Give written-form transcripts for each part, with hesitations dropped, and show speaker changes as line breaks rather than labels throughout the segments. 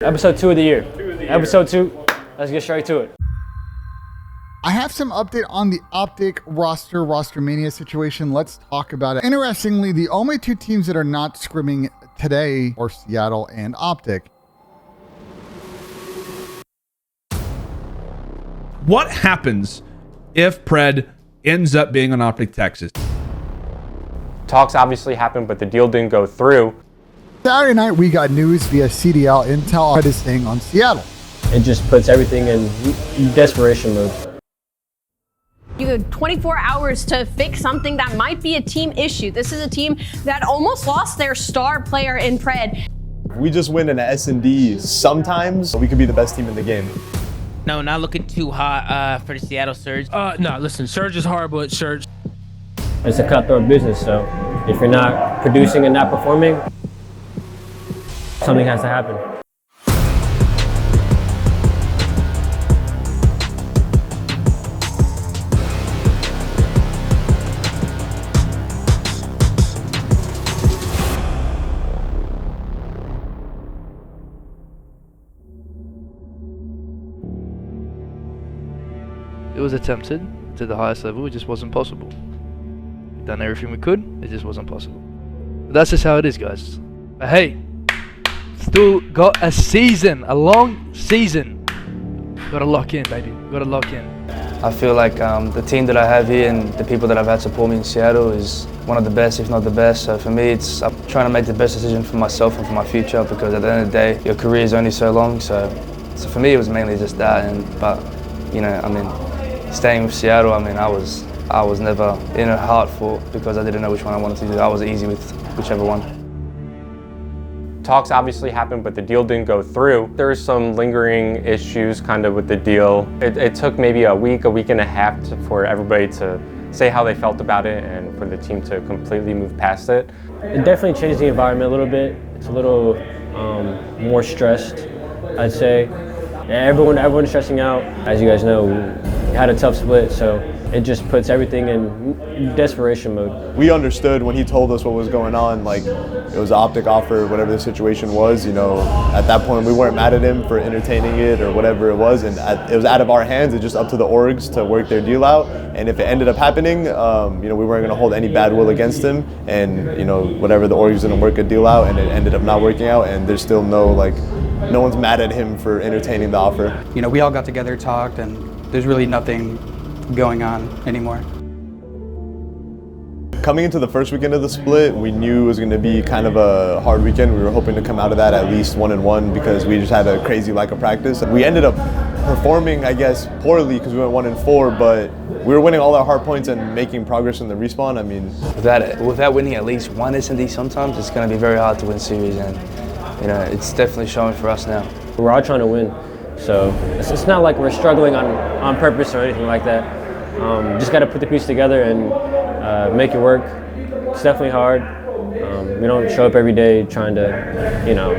Episode 2 of the year. Episode 2, let's get straight to it.
I have some update on the Optic Rostermania situation. Let's talk about it. Interestingly, the only two teams that are not scrimming today are Seattle and Optic.
What happens if Pred ends up being on Optic Texas?
Talks obviously happened, but the deal didn't go through.
Saturday night, we got news via CDL Intel Pred is staying on Seattle.
It just puts everything in desperation mode.
You have 24 hours to fix something that might be a team issue. This is a team that almost lost their star player in Pred.
We just win an S&D. Sometimes we could be the best team in the game.
No, not looking too hot for the Seattle Surge.
No, listen, Surge is horrible at Surge.
It's a cutthroat business, so if you're not producing and not performing, something has to happen.
It was attempted to the highest level, it just wasn't possible. We've done everything we could, it just wasn't possible. But that's just how it is, guys. But hey, still got a season, a long season. Gotta lock in, baby, gotta lock in.
I feel like the team that I have here and the people that I've had support me in Seattle is one of the best, if not the best. So for me, I'm trying to make the best decision for myself and for my future, because at the end of the day, your career is only so long. So for me, it was mainly just that. But you know, I mean, staying with Seattle, I mean, I was never in a hard fought because I didn't know which one I wanted to do. I was easy with whichever one.
Talks obviously happened, but the deal didn't go through. There's some lingering issues kind of with the deal. It took maybe a week and a half for everybody to say how they felt about it and for the team to completely move past it.
It definitely changed the environment a little bit. It's a little more stressed, I'd say. Everyone's stressing out. As you guys know, we had a tough split, so it just puts everything in desperation mode.
We understood when he told us what was going on, like it was an Optic offer, whatever the situation was, you know, at that point we weren't mad at him for entertaining it or whatever it was, and it was out of our hands. It's just up to the orgs to work their deal out, and if it ended up happening, you know, we weren't going to hold any bad will against him, and you know, whatever, the orgs going to work a deal out, and it ended up not working out, and there's still no one's mad at him for entertaining the offer.
You know, we all got together, talked, and there's really nothing going on anymore.
Coming into the first weekend of the split, we knew it was going to be kind of a hard weekend. We were hoping to come out of that at least 1-1 because we just had a crazy lack of practice. We ended up performing, I guess, poorly because we went 1-4, but we were winning all our hard points and making progress in the respawn. I mean,
without winning at least one S&D sometimes, it's going to be very hard to win series, and you know, it's definitely showing for us now.
We're all trying to win, so it's not like we're struggling on purpose or anything like that. Just got to put the piece together and make it work. It's definitely hard. We don't show up every day trying to, you know,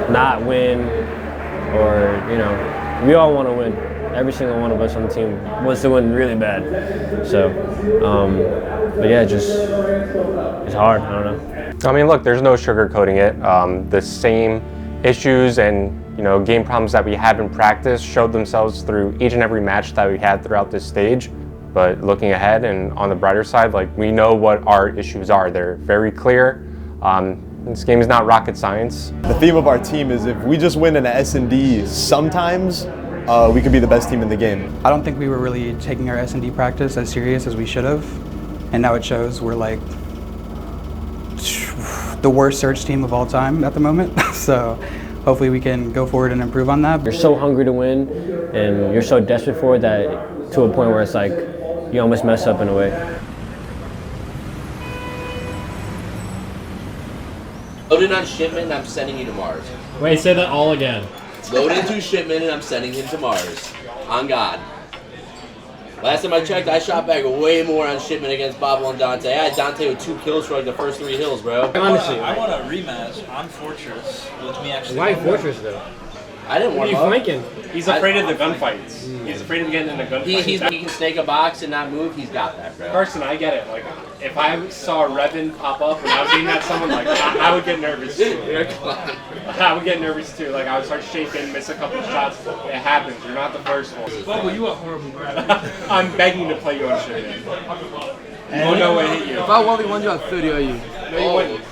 not win, or you know, we all want to win. Every single one of us on the team wants to win really bad. So, but yeah, it's hard. I don't know.
I mean, look, there's no sugarcoating it. The same issues and game problems that we had in practice showed themselves through each and every match that we had throughout this stage. But looking ahead and on the brighter side, we know what our issues are. They're very clear. This game is not rocket science.
The theme of our team is if we just win an S&D sometimes, we could be the best team in the game.
I don't think we were really taking our S&D practice as serious as we should have, and now it shows. We're like the worst Surge team of all time at the moment. So hopefully we can go forward and improve on that.
You're so hungry to win, and you're so desperate for it that to a point where it's like you almost mess up in a way.
Loaded on shipment and I'm sending you to Mars.
Wait, say that all again.
Loaded into shipment and I'm sending him to Mars. On God. Last time I checked, I shot back way more on shipment against Bobble and Dante. I had Dante with 2 kills for the first 3 hills, bro.
Honestly, I want a rematch on Fortress with me actually.
Why Fortress though?
I didn't warm
What
up.
are you thinking? He's afraid of the gunfights. He's afraid of getting into gunfights.
He can snake a box and not move. He's got that, bro.
Carson, I get it. Like, if I saw Revan pop up when I was aiming at someone, like, I would get nervous too. I would get nervous too. Like, I would start shaking, miss a couple shots. It happens. You're not the first one.
Bubble, you a horrible guy.
I'm begging to play you on shit, man. Oh no way hit you.
If I 1v1 you on 30, are you?
No, you wouldn't.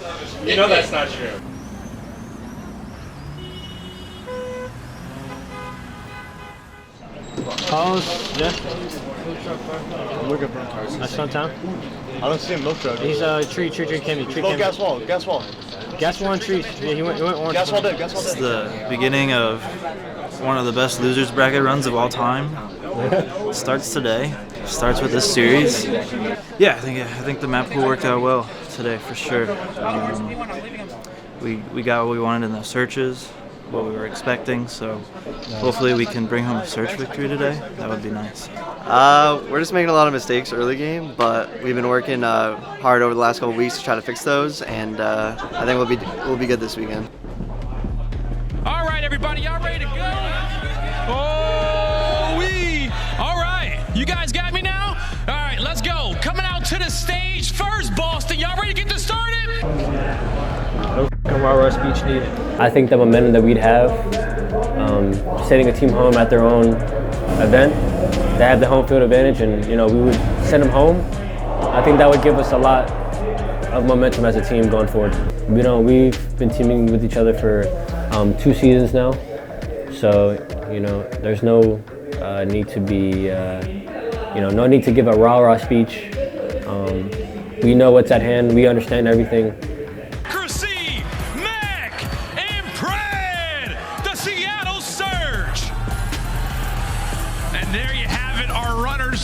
You know that's not true.
Yeah.
Look at Brent Carson.
That's fun time.
I don't see him milk truck.
He's tree Kimmy.
Oh, gas wall.
Gas one tree. Yeah, he went orange.
Gas wall did.
It's the beginning of one of the best losers bracket runs of all time. Starts today. Starts with this series. Yeah, I think the map pool worked out well today for sure. We got what we wanted in the searches, what we were expecting, so hopefully we can bring home a search victory today. That would be nice.
We're just making a lot of mistakes early game, but we've been working hard over the last couple of weeks to try to fix those, and I think we'll be good this weekend.
All right, everybody, y'all ready to go? All right, you guys got me now? All right, let's go. Coming out to the stage first, Boston. Y'all ready to get this started?
No rah-rah speech needed. I think the momentum that we'd have, sending a team home at their own event, they have the home field advantage, and we would send them home. I think that would give us a lot of momentum as a team going forward. We've been teaming with each other for 2 seasons now, so there's no need to be, no need to give a rah-rah speech. We know what's at hand. We understand everything.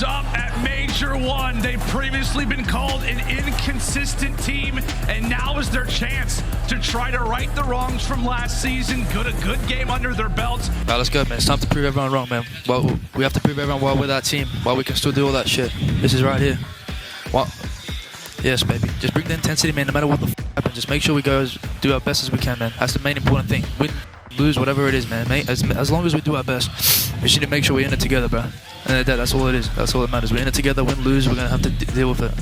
Up at Major 1. They've previously been called an inconsistent team, and now is their chance to try to right the wrongs from last season. Got a good game under their belts.
All right, let's go, man. It's time to prove everyone wrong, man. Well, we have to prove everyone why we're that team, why we can still do all that shit. This is right here. What? Yes, baby. Just bring the intensity, man, no matter what the happens. Just make sure we do our best as we can, man. That's the main important thing. Win, lose, whatever it is, man. As long as we do our best, we just need to make sure we're in it together, bro. And that's all it is. That's all that matters. We're in it together. Win, lose, we're going to have to deal with it.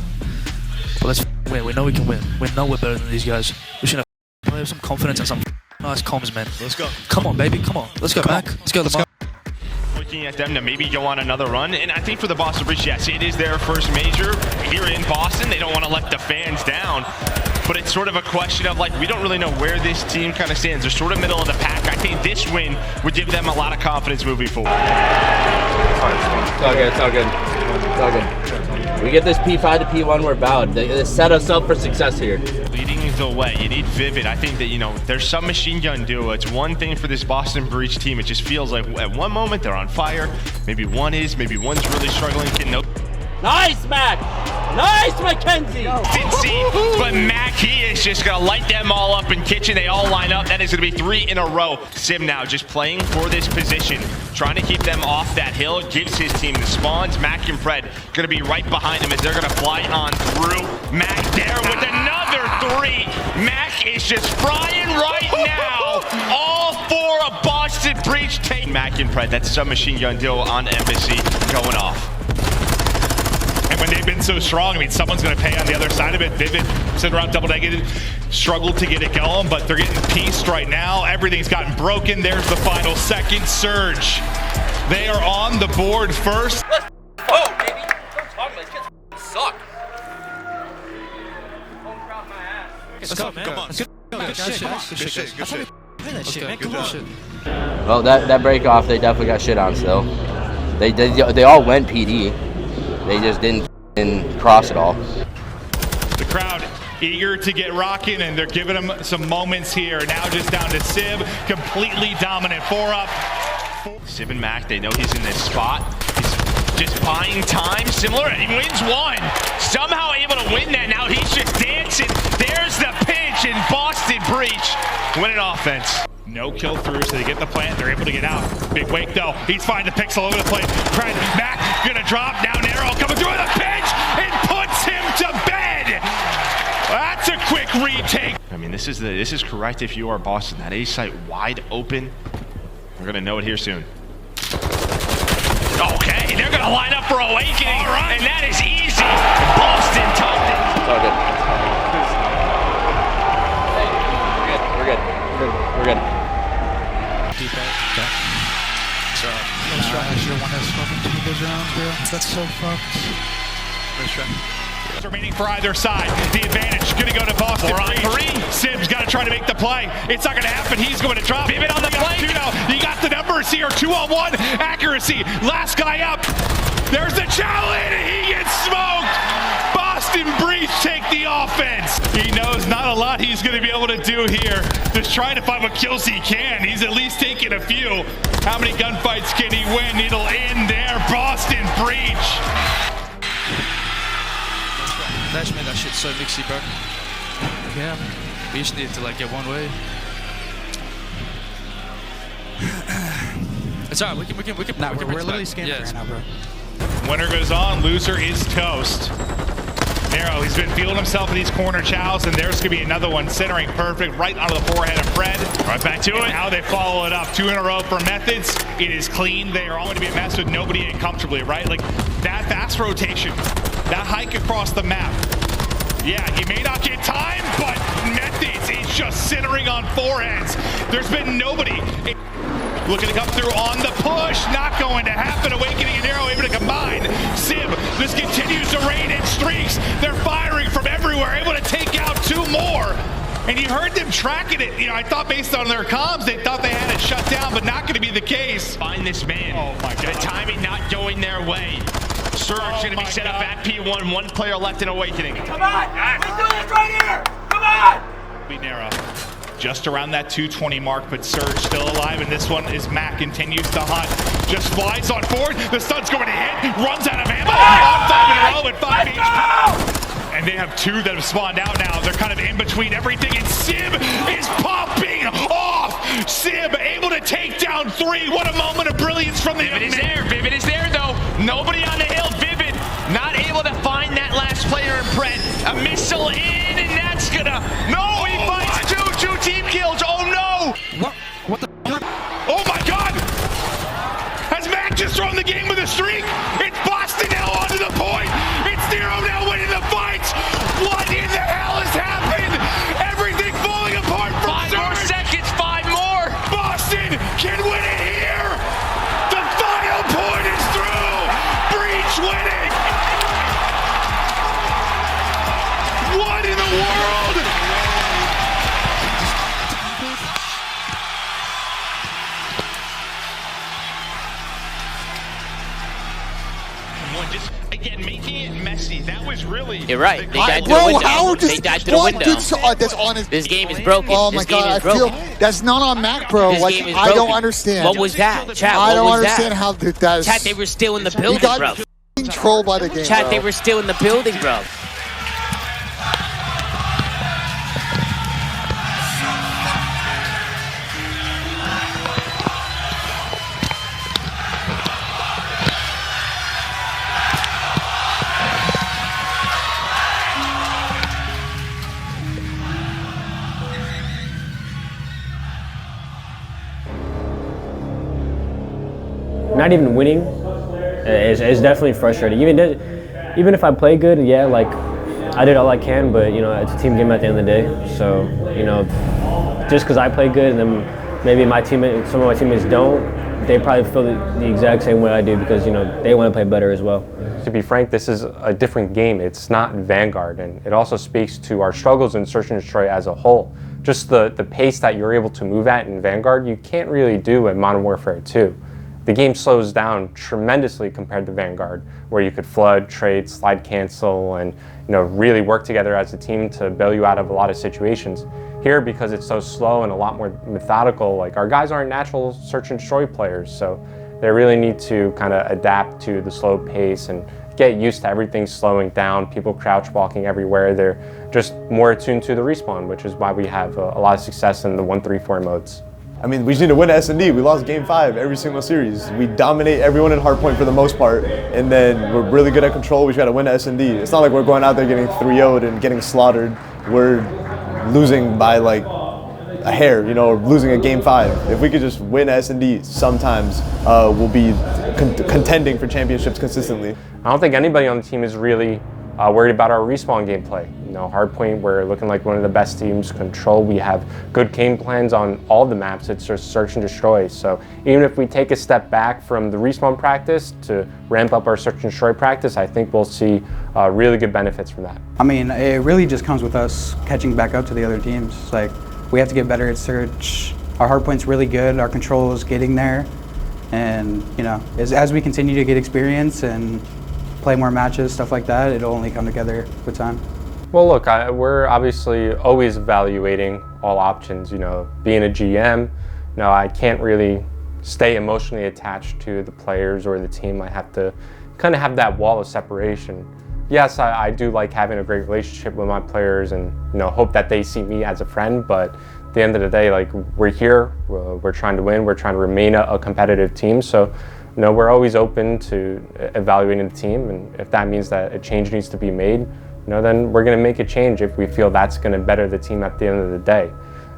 But let's win. We know we can win. We know we're better than these guys. We should play with some confidence and some nice comms, man.
Let's go.
Come on, baby. Come on. Let's go, Mac. Let's go.
Looking at them to maybe go on another run, and I think for the Boston Breach, yes, it is their first major here in Boston. They don't want to let the fans down, but it's sort of a question of like, we don't really know where this team kind of stands. They're sort of middle of the pack. I think this win would give them a lot of confidence moving forward.
It's all good. It's all good. It's all good. We get this P5 to P1, we're bound. They set us up for success here.
Leading the way, you need Vivid. I think that, there's some machine gun duo. It's one thing for this Boston Breach team. It just feels like at one moment they're on fire. Maybe one's really struggling.
Nice, Mac! Nice, Mackenzie!
But Mac, he is just going to light them all up in kitchen. They all line up. That is going to be 3 in a row. Sim now just playing for this position, trying to keep them off that hill. Gives his team the spawns. Mac and Fred going to be right behind him as they're going to fly on through. Mac there with another 3. Mac is just frying right now. All 4 of Boston Breach take. Mac and Fred, that's some machine gun duo on Embassy going off.
And when they've been so strong, I mean, someone's going to pay on the other side of it. Vivid, sitting around double negative, struggled to get it going, but they're getting pieced right now. Everything's gotten broken. There's the final second. Surge. They are on the board first.
Let's go, baby. Don't talk about these kids suck.
Let's go, man. Come on. Good shit.
Well, that break off, they definitely got shit on still. They all went PD. They just didn't cross it all.
The crowd eager to get rocking, and they're giving them some moments here. Now just down to Sib, completely dominant. 4 up.
Sib and Mac, they know he's in this spot. He's just buying time. Similar, he wins 1. Somehow able to win that. Now he's just dancing. There's the pinch, and Boston Breach winning offense.
No kill through, so they get the plant. They're able to get out. Big wake, though. He's finding the pixel over the plate. Fred, Mac, gonna drop. Down arrow, coming through with a pinch, and puts him to bed. That's a quick retake.
I mean, this is correct if you are Boston. That A site wide open.
We're gonna know it here soon. Okay, they're gonna line up for Awakening, and that is easy. Boston tucked it.
It's all good. We're good. We're good.
Defense. Okay. So, nice try. I should have won that smoking to me those rounds, bro. That's so fucked. Nice try.
Remaining for either side. The advantage gonna go to Boston. 4 on 3. Sim's got to try to make the play. It's not gonna happen. He's going to drop. Vivid on the play. You got the numbers here. 2-on-1 accuracy. Last guy up. There's the challenge. He gets smoked. Boston Breeze take the offense. He knows not a lot he's going to be able to do here. Just trying to find what kills he can. He's at least taking a few. How many gunfights can he win? It'll end there. Boston Breach.
Dash made that shit so mixy, bro. Yeah. We just needed to like get one way. It's alright, we can. Nah, we're literally scanning right now, bro.
Winner goes on, loser is toast. Nero, he's been feeling himself in these corner chows, and there's going to be another one centering perfect right onto the forehead of Fred. Right back to it. How they follow it up. 2 in a row for Methods. It is clean. They are all going to be a mess with nobody in comfortably, right? Like that fast rotation, that hike across the map. Yeah, he may not get time, but Methods is just centering on foreheads. There's been nobody looking to come through on the push. Not going to happen. Awakening and Nero able to combine. Sim, this continues to rain in streaks. They're firing from everywhere, able to take out 2 more. And you heard them tracking it. You know, I thought based on their comms, they thought they had it shut down, but not going to be the case.
Find this man.
Oh my God.
The timing not going their way. Surge going to be set up at P1. 1 player left in Awakening.
Come on! We do this right here! Come on!
Be Nero. Just around that 220 mark, but Surge still alive, and this one is Mac continues to hunt. Just flies on forward. The stun's going to hit. Runs out of ammo. On 5 in a row at 5 HP. And they have 2 that have spawned out now. They're kind of in between everything, and Sim is popping off. Sim able to take down 3. What a moment of brilliance from the
Vivid is there. Vivid is there, though. Nobody on the hill. Vivid not able to find that last player in Pred. A missile in, and that's gonna. No, he finds 2 team kills. Oh no!
What the?
Oh my God! Has Mac just thrown the game with a streak? It's Boston now onto the point. It's Nero now winning the fight. What in the hell has happened? Everything falling apart from
5 more seconds. 5 more.
Boston can win it here. The final point is through. Breach winning. What in the world? Just again making it messy. That was really.
You're right. They died to the window. They died to the window.
That's on his.
This game is broken.
Oh my God! I feel that's not on Mac, bro.
This
Like
game is
I don't
broken.
understand.
What was that, chat?
I don't
what was
understand
that?
how that is.
Chat, they were still in the building,
got
bro.
Trolled by the game.
Chat,
bro.
they were still in the building, bro.
Not even winning is definitely frustrating. Even if I play good, yeah, like I did all I can, but you know, it's a team game at the end of the day. So you know, just because I play good and then maybe some of my teammates don't, they probably feel the exact same way I do because you know they want to play better as well.
To be frank, this is a different game. It's not Vanguard, and it also speaks to our struggles in Search and Destroy as a whole. Just the pace that you're able to move at in Vanguard, you can't really do in Modern Warfare 2. The game slows down tremendously compared to Vanguard, where you could flood, trade, slide cancel, and you know really work together as a team to bail you out of a lot of situations. Here, because it's so slow and a lot more methodical, like our guys aren't natural Search and Destroy players, so they really need to kind of adapt to the slow pace and get used to everything slowing down, people crouch walking everywhere. They're just more attuned to the respawn, which is why we have a lot of success in the 1-3-4 modes.
I mean, we just need to win S&D. We lost game 5 every single series. We dominate everyone in hardpoint for the most part, and then we're really good at control. We just got to win S&D. It's not like we're going out there getting 3-0'd and getting slaughtered. We're losing by like a hair, you know, or losing a game 5. If we could just win S&D, sometimes we'll be contending for championships consistently.
I don't think anybody on the team is really worried about our respawn gameplay. You know, hardpoint, we're looking like one of the best teams. Control, we have good game plans on all the maps. It's just search and destroy. So even if we take a step back from the respawn practice to ramp up our search and destroy practice, I think we'll see really good benefits from that.
I mean, it really just comes with us catching back up to the other teams. Like, we have to get better at search. Our hardpoint's really good. Our control is getting there. And, you know, as we continue to get experience and play more matches, stuff like that, it'll only come together with time.
Well, look, we're obviously always evaluating all options. You know, being a GM, I can't really stay emotionally attached to the players or the team. I have to kind of have that wall of separation. Yes, I do like having a great relationship with my players and, you know, hope that they see me as a friend, but at the end of the day, like, we're here, we're trying to win, we're trying to remain a competitive team. So, you know, we're always open to evaluating the team, and if that means that a change needs to be made, then we're going to make a change if we feel that's going to better the team at the end of the day.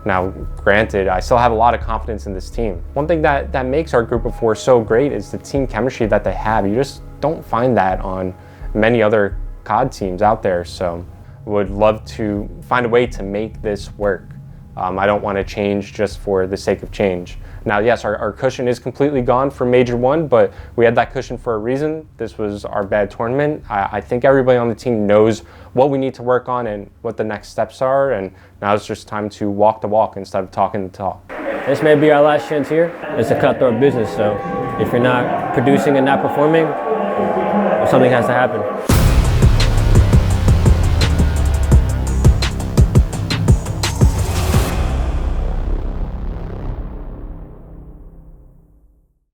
Now, granted, I still have a lot of confidence in this team. One thing that makes our group of 4 so great is the team chemistry that they have. You just don't find that on many other COD teams out there, so would love to find a way to make this work. I don't want to change just for the sake of change. Now, yes, our cushion is completely gone from Major 1, but we had that cushion for a reason. This was our bad tournament. I think everybody on the team knows what we need to work on and what the next steps are, and now it's just time to walk the walk instead of talking the talk.
This may be our last chance here. It's a cutthroat business, so if you're not producing and not performing, something has to happen.